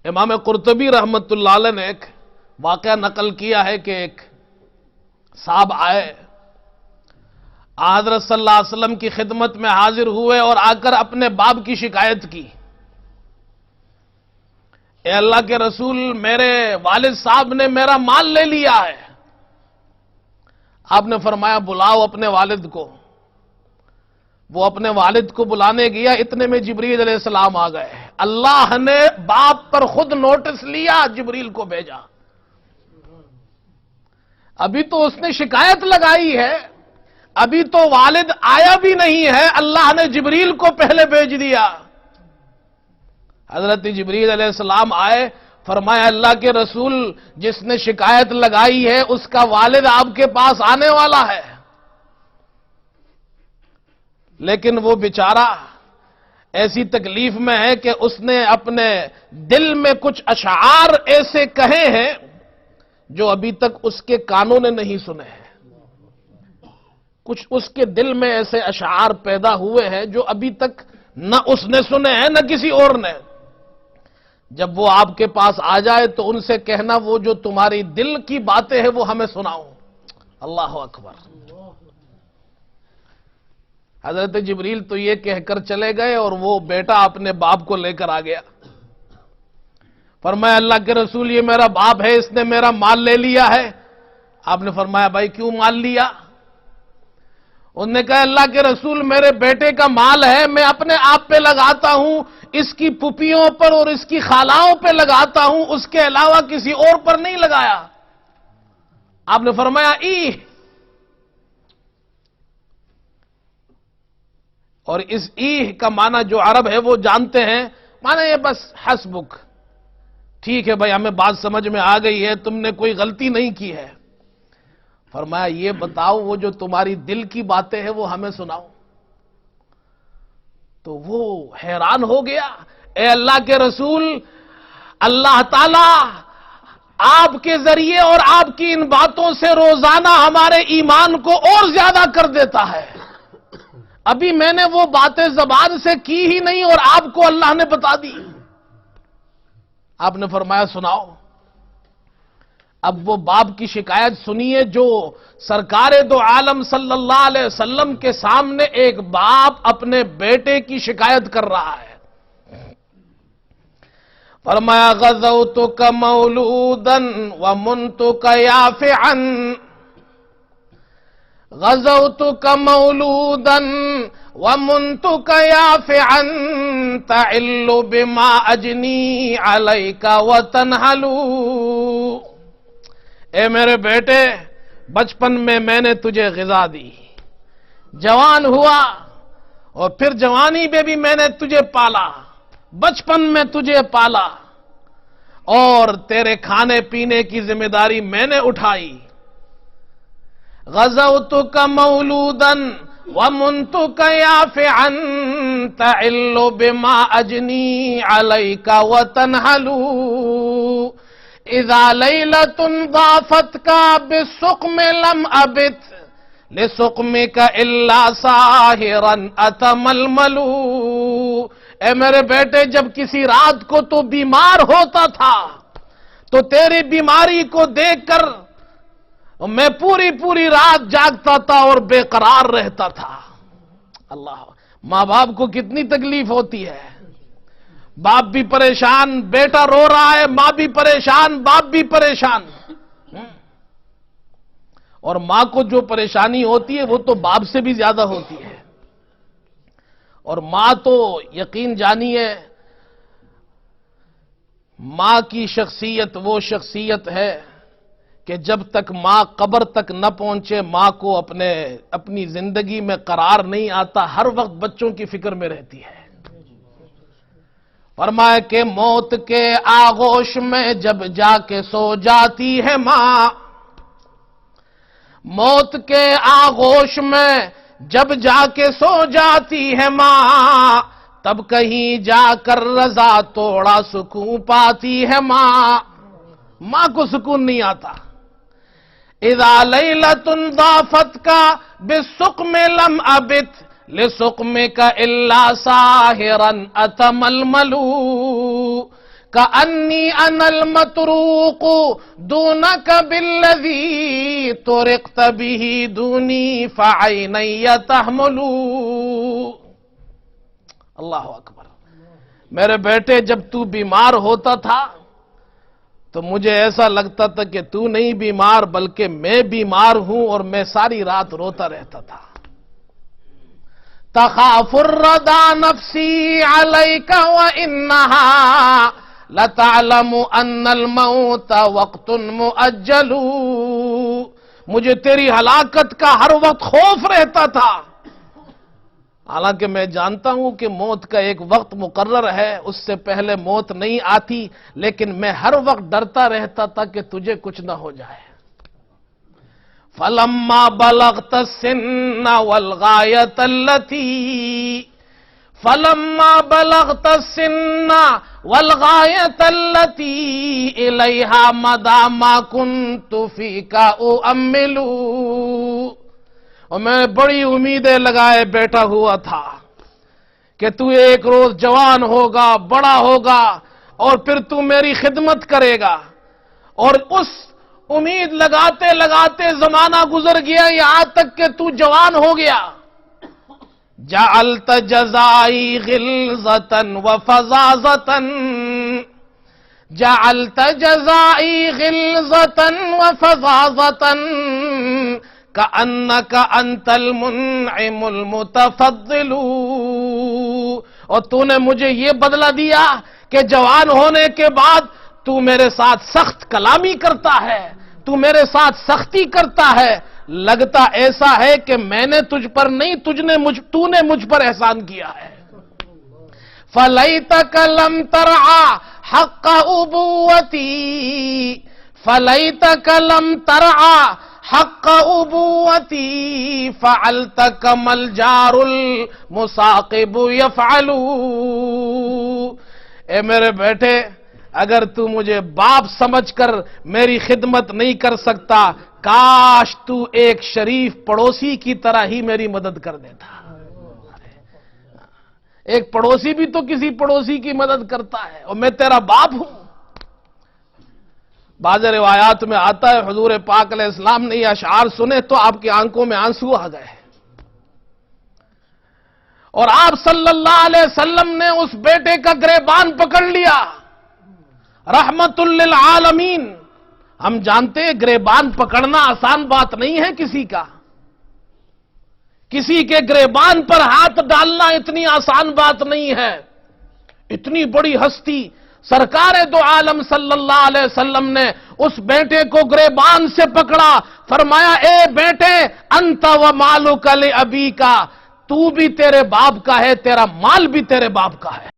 امام قرطبی رحمت اللہ علیہ نے ایک واقعہ نقل کیا ہے کہ ایک صاحب آئے، حضرت صلی اللہ علیہ وسلم کی خدمت میں حاضر ہوئے اور آ کر اپنے باپ کی شکایت کی، اے اللہ کے رسول، میرے والد صاحب نے میرا مال لے لیا ہے۔ آپ نے فرمایا بلاؤ اپنے والد کو۔ وہ اپنے والد کو بلانے گیا، اتنے میں جبریل علیہ السلام آ گئے۔ اللہ نے باپ پر خود نوٹس لیا، جبریل کو بھیجا۔ ابھی تو اس نے شکایت لگائی ہے، ابھی تو والد آیا بھی نہیں ہے، اللہ نے جبریل کو پہلے بھیج دیا۔ حضرت جبریل علیہ السلام آئے، فرمایا اللہ کے رسول، جس نے شکایت لگائی ہے اس کا والد آپ کے پاس آنے والا ہے، لیکن وہ بیچارہ ایسی تکلیف میں ہے کہ اس نے اپنے دل میں کچھ اشعار ایسے کہے ہیں جو ابھی تک اس کے کانوں نے نہیں سنے ہیں۔ کچھ اس کے دل میں ایسے اشعار پیدا ہوئے ہیں جو ابھی تک نہ اس نے سنے ہیں نہ کسی اور نے۔ جب وہ آپ کے پاس آ جائے تو ان سے کہنا وہ جو تمہاری دل کی باتیں ہیں وہ ہمیں سناؤ۔ اللہ اکبر۔ حضرت جبریل تو یہ کہہ کر چلے گئے اور وہ بیٹا اپنے باپ کو لے کر آ گیا۔ فرمایا اللہ کے رسول، یہ میرا باپ ہے، اس نے میرا مال لے لیا ہے۔ آپ نے فرمایا بھائی کیوں مال لیا؟ انہوں نے کہا اللہ کے رسول، میرے بیٹے کا مال ہے، میں اپنے آپ پہ لگاتا ہوں، اس کی پھپھیوں پر اور اس کی خالاؤں پہ لگاتا ہوں، اس کے علاوہ کسی اور پر نہیں لگایا۔ آپ نے فرمایا اور اس کا معنی جو عرب ہے وہ جانتے ہیں، معنی یہ بس حسبک، ٹھیک ہے بھائی ہمیں بات سمجھ میں آ گئی ہے، تم نے کوئی غلطی نہیں کی ہے۔ فرمایا یہ بتاؤ وہ جو تمہاری دل کی باتیں ہیں وہ ہمیں سناؤ۔ تو وہ حیران ہو گیا، اے اللہ کے رسول، اللہ تعالی آپ کے ذریعے اور آپ کی ان باتوں سے روزانہ ہمارے ایمان کو اور زیادہ کر دیتا ہے۔ ابھی میں نے وہ باتیں زبان سے کی ہی نہیں اور آپ کو اللہ نے بتا دی۔ آپ نے فرمایا سناؤ۔ اب وہ باپ کی شکایت سنیے جو سرکار دو عالم صلی اللہ علیہ وسلم کے سامنے ایک باپ اپنے بیٹے کی شکایت کر رہا ہے۔ فرمایا غزوتک مولودا ومنتک یافعا، غزوتک مولودا ومنتک یافعا تعل بما اجنی علیک وتنحلو۔ اے میرے بیٹے، بچپن میں نے تجھے غذا دی، جوان ہوا اور پھر جوانی میں بھی میں نے تجھے پالا، بچپن میں تجھے پالا اور تیرے کھانے پینے کی ذمہ داری میں نے اٹھائی۔ غزوتک مولودا ومنتک یافعا تعل بما اجنی علیک وتنحلو، اذا لیلۃ ضافتک بالسقم لم ابت لسقمک الا ساہرا اتململ۔ اے میرے بیٹے، جب کسی رات کو تو بیمار ہوتا تھا تو تیری بیماری کو دیکھ کر میں پوری رات جاگتا تھا اور بے قرار رہتا تھا۔ اللہ، ماں باپ کو کتنی تکلیف ہوتی ہے، باپ بھی پریشان، بیٹا رو رہا ہے، ماں بھی پریشان، باپ بھی پریشان۔ اور ماں کو جو پریشانی ہوتی ہے وہ تو باپ سے بھی زیادہ ہوتی ہے۔ اور ماں تو یقین جانیے، ماں کی شخصیت وہ شخصیت ہے کہ جب تک ماں قبر تک نہ پہنچے ماں کو اپنی زندگی میں قرار نہیں آتا، ہر وقت بچوں کی فکر میں رہتی ہے۔ فرمایا کہ موت کے آغوش میں جب جا کے سو جاتی ہے ماں، موت کے آغوش میں جب جا کے سو جاتی ہے ماں، تب کہیں جا کر رضا توڑا سکون پاتی ہے ماں۔ ماں کو سکون نہیں آتا۔ اذا لیلۃ ضافتک بالسقم لم ابت لسقمک الا ساہرا اتململ، کأنی انا المتروق دونک بالذی طرقت به دونی فعینی تحملو. اللہ اکبر. میرے بیٹے جب تو بیمار ہوتا تھا تو مجھے ایسا لگتا تھا کہ تو نہیں بیمار بلکہ میں بیمار ہوں اور میں ساری رات روتا رہتا تھا. تخاف الردى نفسی علیک وانہا لتعلم ان الموت وقت مؤجل. مجھے تیری ہلاکت کا ہر وقت خوف رہتا تھا، حالانکہ میں جانتا ہوں کہ موت کا ایک وقت مقرر ہے، اس سے پہلے موت نہیں آتی، لیکن میں ہر وقت ڈرتا رہتا تھا کہ تجھے کچھ نہ ہو جائے. فَلَمَّا بَلَغْتَ السِّنَّ وَالْغَایَةَ الَّتِي فَلَمَّا بَلَغْتَ السِّنَّ وَالْغَایَةَ الَّتِي إِلَيْهَا مَدَى مَا كُنْتُ فِيكَ أُؤَمِّلُ. اور میں بڑی امیدیں لگائے بیٹھا ہوا تھا کہ تو ایک روز جوان ہوگا، بڑا ہوگا اور پھر تو میری خدمت کرے گا. اور اس امید لگاتے لگاتے زمانہ گزر گیا یہاں تک کہ تو جوان ہو گیا. جعلت جزائی غلظتا وفظاظتا، جعلت جزائی غلظتا وفظاظتا کأنک انت المنعم المتفضل. اور تو نے مجھے یہ بدلہ دیا کہ جوان ہونے کے بعد تو میرے ساتھ سخت کلامی کرتا ہے، تو میرے ساتھ سختی کرتا ہے، لگتا ایسا ہے کہ میں نے تجھ پر نہیں تو نے مجھ پر احسان کیا ہے. فَلَيْتَكَ لَمْ تَرْعَ حَقَّ أُبُوَّتِي فَلَيْتَكَ لَمْ تَرْعَ حق ابوتی فعلت کما الجار المثاقب یفعل. اے میرے بیٹے، اگر تو مجھے باپ سمجھ کر میری خدمت نہیں کر سکتا، کاش تو ایک شریف پڑوسی کی طرح ہی میری مدد کر دیتا. ایک پڑوسی بھی تو کسی پڑوسی کی مدد کرتا ہے، اور میں تیرا باپ ہوں. بعض روایات میں آتا ہے حضور پاک علیہ السلام نے یہ اشعار سنے تو آپ کی آنکھوں میں آنسو آ گئے، اور آپ صلی اللہ علیہ وسلم نے اس بیٹے کا گریبان پکڑ لیا. رحمت للعالمین. ہم جانتے ہیں گریبان پکڑنا آسان بات نہیں ہے کسی کا، کسی کے گریبان پر ہاتھ ڈالنا اتنی آسان بات نہیں ہے. اتنی بڑی ہستی سرکار دو عالم صلی اللہ علیہ وسلم نے اس بیٹے کو گریبان سے پکڑا، فرمایا اے بیٹے انت و مالک لابیک، تو بھی تیرے باپ کا ہے، تیرا مال بھی تیرے باپ کا ہے.